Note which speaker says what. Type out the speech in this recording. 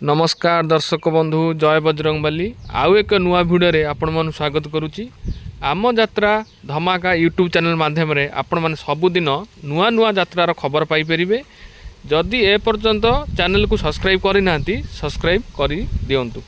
Speaker 1: नमस्कार दर्शक बंधु जय बजरंगबली आउ एक नुआ भिडियो आपण मन स्वागत करुच्ची। आम यात्रा धमाका यूट्यूब चैनल माध्यम आपण मैंने सबुदिन नुआ नुआ यात्रार खबर पाइपर। जदि ए पर्यंत चैनल को सब्सक्राइब करना सब्सक्राइब कर दिंतु।